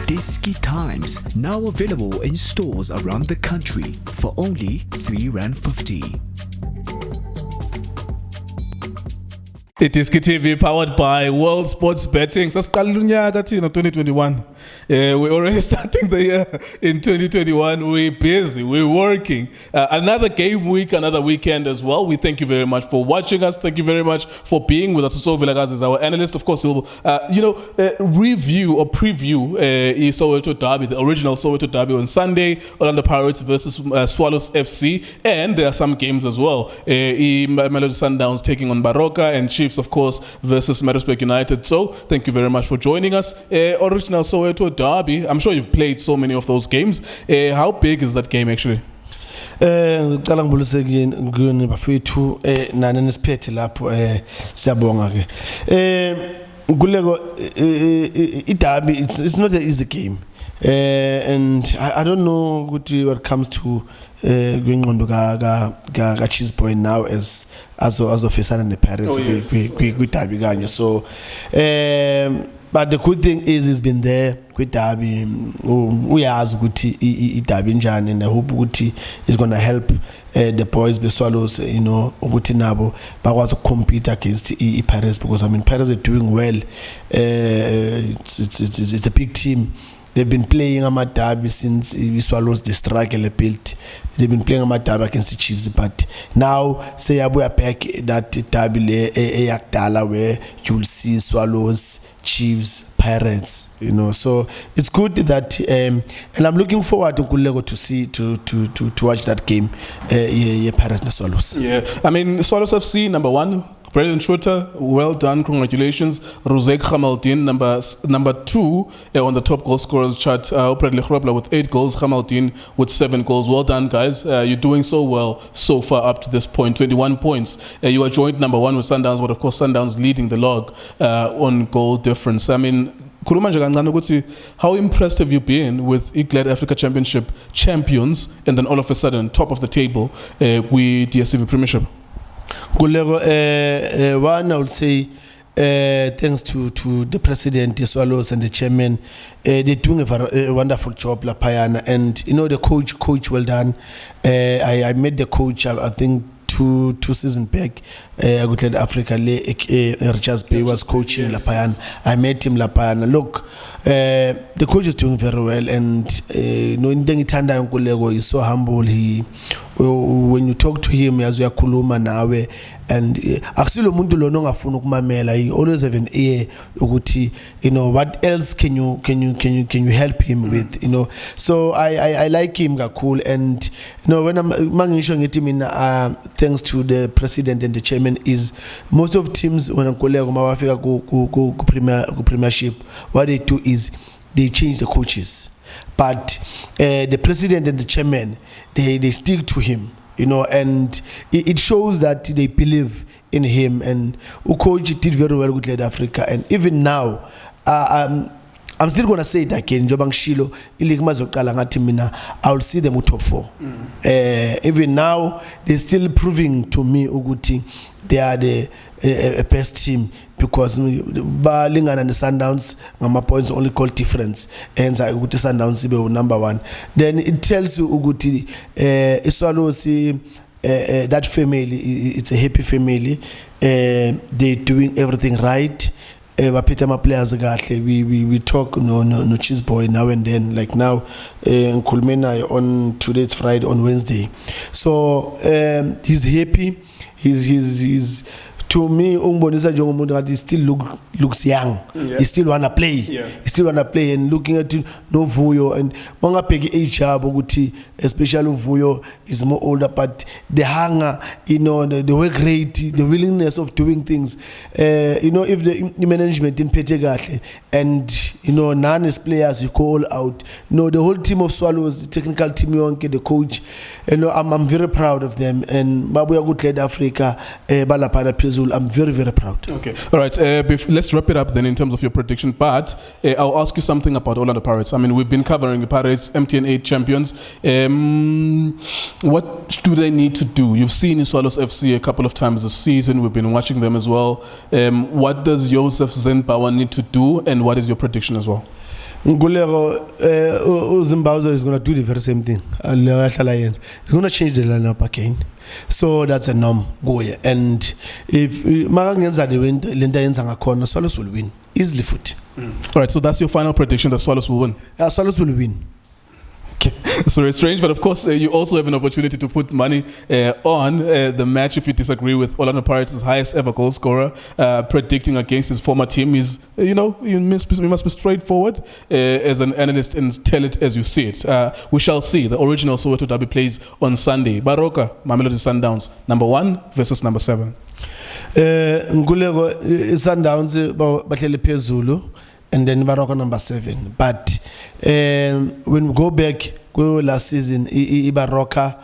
iDiskiTimes, now available in stores around the country for only R3.50. iDiskiTV powered by World Sports Betting. Sasiqala unyaka thina 2021. We're already starting the year in 2021. We're busy, we're working. Another game week, another weekend as well. We thank you very much for watching us. Thank you very much for being with us. Tso Vilakazi is our analyst. Of course, we'll review or preview Soweto Derby, the original Soweto Derby on Sunday, Orlando Pirates versus Swallows FC. And there are some games as well. Mamelodi Sundowns taking on Baroka, and Chiefs, of course, versus Maritzburg United. So thank you very much for joining us. Original Soweto Derby. I'm sure you've played so many of those games. How big is that game actually? Ngicala ngibulise kini bafethu nani nisiphethe lapho siyabonga ke kuleko iDerby, it's not an easy game. And I don't know what comes to kwingqondo ka Cheese Boy now as officers in the Paris with Derby kanye. So but the good thing is he's been there with Derby. Uyazi ukuthi iDerby njani, and I hope ukuthi is going to help the boys be Swallows, ukuthi nabo bakwazi compete against Paris, because I mean Paris are doing well. It's a big team. They've been playing a derby since we Swallows the struggle a bit. They've been playing a derby against the Chiefs, but now say we are back that derby yakdala where you'll see Swallows, Chiefs, Pirates, So it's good that and I'm looking forward to see to watch that game. Pirates and Swallows. Yeah, I mean Swallows FC number 1. Brendan Schroeter, well done, congratulations. Rozek Hamaldin, number 2 on the top goal scorers chart. Bradley Grobler with 8 goals, Hamaldin with 7 goals. Well done, guys. You're doing so well so far up to this point. 21 points. You are joint number 1 with Sundowns, but of course Sundowns leading the log on goal difference. I mean, how impressed have you been with Glad Africa Championship champions, and then all of a sudden top of the table with DStv Premiership? One, I would say, thanks to the president, the Swallows, and the chairman, they're doing a wonderful job, La Payana, and the coach, well done. I met the coach, I think, two seasons back. Glad Africa, Richards Bay was coaching La Payana. I met him La Payana. Look, the coach is doing very well, and he's so humble. When you talk to him, as we are kuluma nawe, and actually umuntu lo ngafuna ukumamela, he always have an ear ukuthi what else can you help him with, so I like him kakhulu. And when I'm mangisho ngithi mina thanks to the president and the chairman, is most of teams when nkoleko mawafika ku premiership, what they do is they change the coaches. But the president and the chairman, they stick to him, and it shows that they believe in him. And Ukoji did very well with Glad Africa, and even now, I'm still gonna say it again. Jobang Shilo, I'll see them with top 4. Even now, they're still proving to me Uguti they are the best team, because Lingana and the Sundowns, my points only call difference, and Uguti Sundowns number 1. Then it tells you Uguti Swallows, that family, it's a happy family. They're doing everything right. We talk no Cheese Boy now and then, like now in Kulmena on today, it's Friday, on Wednesday. So he's happy. He's to me, he still looks young. Yeah. He still wanna play. Yeah. He still wanna play, and looking at no Vuyo and Manga Pegi Boguti, especially Vuyo is more older, but the hunger, the work rate, the willingness of doing things. If the management in Petegatle and none is players you call out. The whole team of Swallows, the technical team, the coach, I'm very proud of them. And Babuya Glad Africa, Balapana Pizul, I'm very, very proud. Okay. All right. Let's wrap it up then in terms of your prediction. But I'll ask you something about Orlando Pirates. I mean, we've been covering the Pirates, MTN8 champions. What do they need to do? You've seen Swallows FC a couple of times this season. We've been watching them as well. What does Joseph Zenbauer need to do, and what is your prediction as well? Ngulego Zimbabwe is going to do the very same thing. It's going to change the lineup again. So that's a norm. Go yeah. And if Magangenza they win, Linda Yenzanga corner, Swallows will win easily. Foot. All right. So that's your final prediction that Swallows will win. Yeah, Swallows will win. Okay. So it's strange, but of course you also have an opportunity to put money on the match if you disagree with Orlando Pirates' highest ever goal scorer predicting against his former team. Is you must be straightforward as an analyst and tell it as you see it. We shall see. The original Soweto Derby plays on Sunday. Baroka, Mamelodi Sundowns, number 1 versus number 7. Ngulego Sundowns bahleli phezulu. And then Baroka number 7. But when we go back last season, Baroka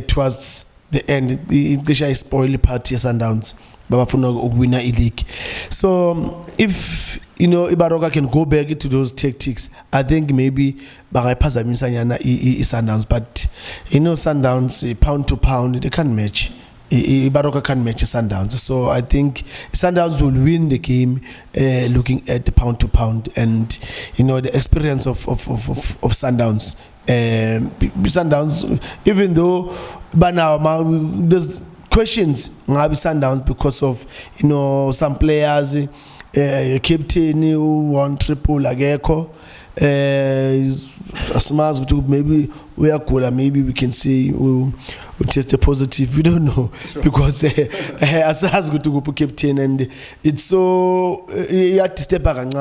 towards the end, I spoiled party Sundowns. Babafuna win a league. So if Baroka can go back into those tactics, I think maybe Bagapaza Misanyana Sundowns. But Sundowns pound to pound they can't match. Baroka can match Sundowns, so I think Sundowns will win the game. Looking at the pound to pound and the experience of Sundowns. Sundowns, even though by now there's questions maybe Sundowns because of some players, captain who won triple Ageko. Maybe we are cooler. Maybe we can see we test a positive. We don't know because as good to go to captain and it's so you have to step back and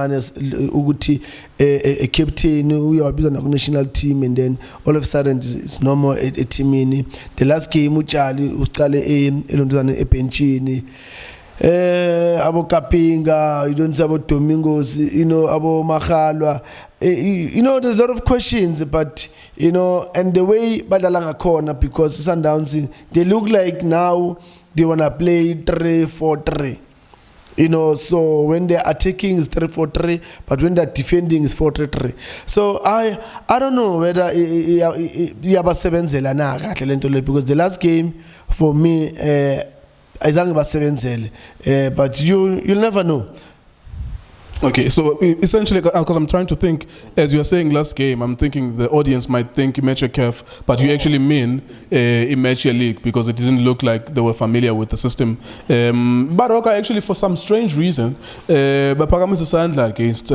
a captain. We are building a national team and then all of a sudden it's normal a team in the last game. Uchali a penchini. Abo Kapinga, you don't say about Domingos, abo Machalwa. There's a lot of questions, but and the way Badalanga corner because Sundowns they look like now they wanna play 3-4-3. So when they're attacking is 3-4-3, but when they're defending is 4-3-3. So I don't know whether Yabasebenzela na because the last game for me but you'll never know. Okay, so essentially, because I'm trying to think, as you're saying last game, I'm thinking the audience might think Imecha Kef, but you actually mean Imecha League because it didn't look like they were familiar with the system. Baroka actually, for some strange reason, Bapagam is a sandler against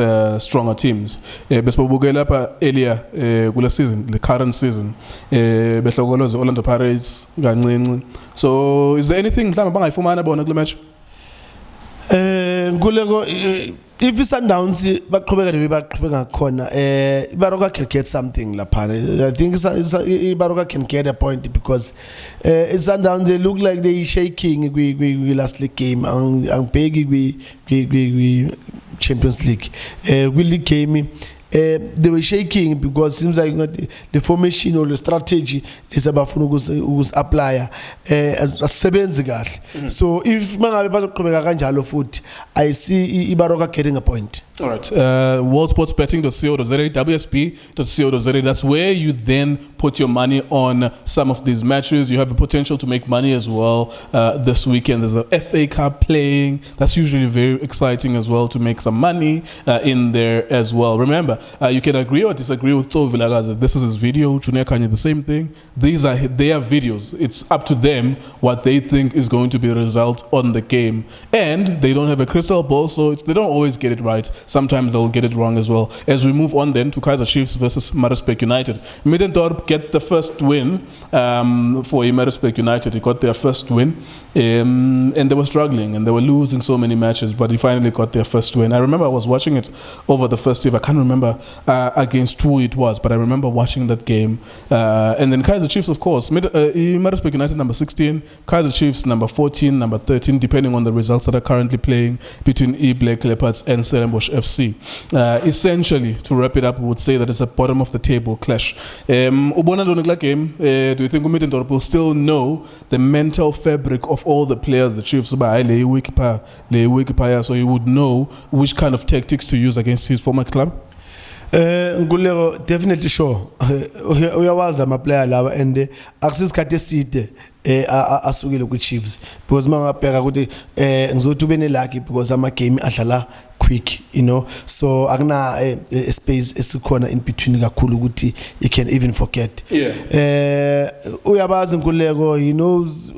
stronger teams. Besbogela earlier, season, the current season, Betlogolo, the Orlando Pirates, so is there anything Lamabanga Fumana about the match? If Sundowns back corner, Baroka can get something lapana. I think Baroka can get a point because Sundowns they look like they shaking. We last league game and Peggy we Champions League. We league game. They were shaking because it seems like the formation or the strategy is about who's applier so if I see Baroka getting a point. All right. Worldsportsbetting.co.za, WSP.co.za. That's where you then put your money on some of these matches. You have the potential to make money as well. This weekend there's a FA Cup playing. That's usually very exciting as well to make some money in there as well. Remember, you can agree or disagree with Tso Vilakazi. This is his video. Junior Kanye, the same thing. These are their videos. It's up to them what they think is going to be the result on the game. And they don't have a crystal ball, so they don't always get it right. Sometimes they'll get it wrong as well. As we move on then to Kaizer Chiefs versus Maritzburg United. Middendorp get the first win for Maritzburg United. He got their first win. And they were struggling and they were losing so many matches, but he finally got their first win. I remember I was watching it over the first I can't remember against who it was, but I remember watching that game. And then Kaizer Chiefs, of course, Maritzburg United number 16, Kaizer Chiefs number 14, number 13, depending on the results that are currently playing between Black Leopards and Stellenbosch FC. Essentially, to wrap it up, we would say that it's a bottom of the table clash. Ubona game, do you think Middendorp will still know the mental fabric of all the players the Chiefs by so he would know which kind of tactics to use against his former club? Ngulego definitely sure. Uyawazi lama player laba and akusisikhathi eside asukile ku Chiefs because mangabheka ukuthi ngizothi ube ne lucky because ama game adlala quick, you know. So akuna a space esikhona in between kakhulu ukuthi you can even forget. Uyabazi Nkululeko, he knows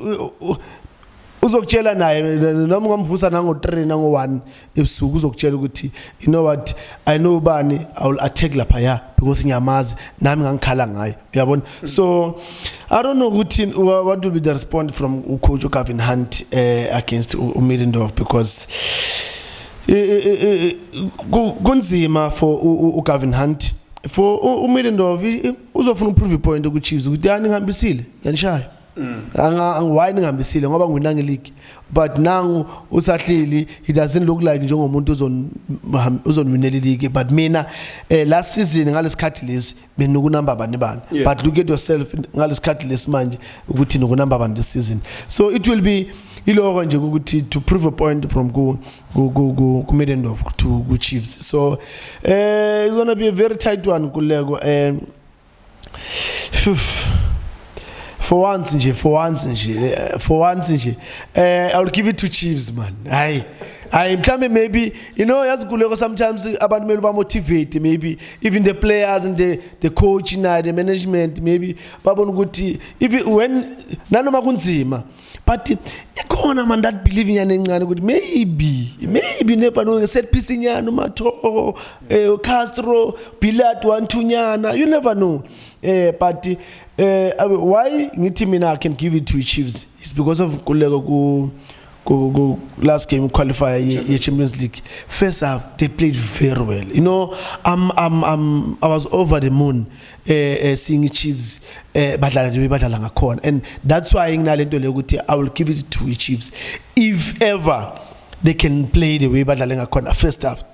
uzokutshela naye noma ungamvusa nango 3 nango 1 ebusuku uzokutshela ukuthi you know what, I know bani, I will attack lapha ya because ngiyamazi nami ngangikhala ngayo, uyabona. So I don't know ukuthi what will be the response from coach Gavin Hunt against Middendorp, because kunzima for Gavin Hunt. For Middendorp uzofuna uprove point ku Chiefs ukuthi yani ngihambisile nganishaya. Why ngihambisile ngoba ngwinanga league, but nangu usahleli, he doesn't look like njengomuntu uzonwinela league. But mina last season ngalesikhathi lesi benokunamba bani, but look at yourself ngalesikhathi lesi manje ukuthi nokunamba bani this season. So it will be iloko nje ukuthi to prove a point from ku Middendorp to Chiefs. So it's going to be a very tight one Nkululeko. For once, I will give it to Chiefs, man. I'm telling maybe, you know, as Nkululeko sometimes about me motivate, maybe even the players and the coach and the management, maybe Babon Guti, even when Nanoma kunzima. But ikona man that believing in good maybe never know set piece no mato Castro Pilat Antunyana, you never know. But why Nitimina can give it to Chiefs is because of Nkululeko go last game qualifier Champions League. First half they played very well. You know, I was over the moon seeing Chiefs badlala ngakhona, and that's why I will give it to Chiefs if ever they can play the way badlala ngakhona. First half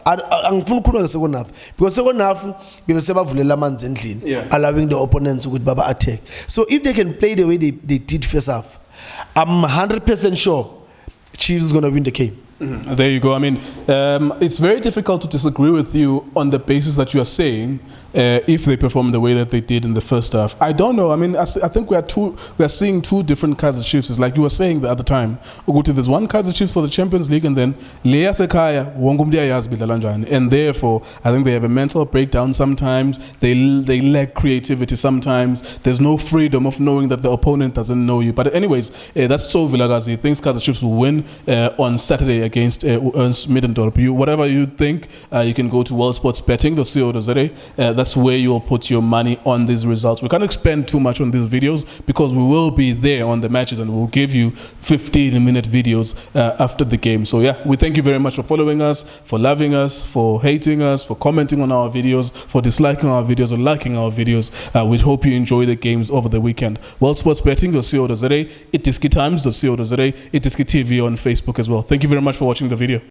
angifuna ukukhuluma second half, because second half bebesebavulela amanzi endlini, allowing the opponents ukuthi baba attack. So if they can play the way they did first half, I'm 100% sure Chiefs is going to win the game. There you go. I mean, it's very difficult to disagree with you on the basis that you are saying if they perform the way that they did in the first half. I don't know. I mean, I think we are seeing two different Kaizer Chiefs. It's like you were saying the other time. There's one Kaizer Chiefs for the Champions League, and then Leah Sekaya, and therefore I think they have a mental breakdown sometimes. They lack creativity sometimes. There's no freedom of knowing that the opponent doesn't know you. But anyways, that's Tso Vilakazi. He thinks Kaizer Chiefs will win on Saturday against Ernst Middendorp. Whatever you think, you can go to World Sports Betting, that's where you'll put your money on these results. We can't expand too much on these videos because we will be there on the matches and we'll give you 15-minute videos after the game. So yeah, we thank you very much for following us, for loving us, for hating us, for commenting on our videos, for disliking our videos or liking our videos. We hope you enjoy the games over the weekend. World Sports Betting, iDiskiTimes, iDiskiTiV on Facebook as well. Thank you very much for watching the video.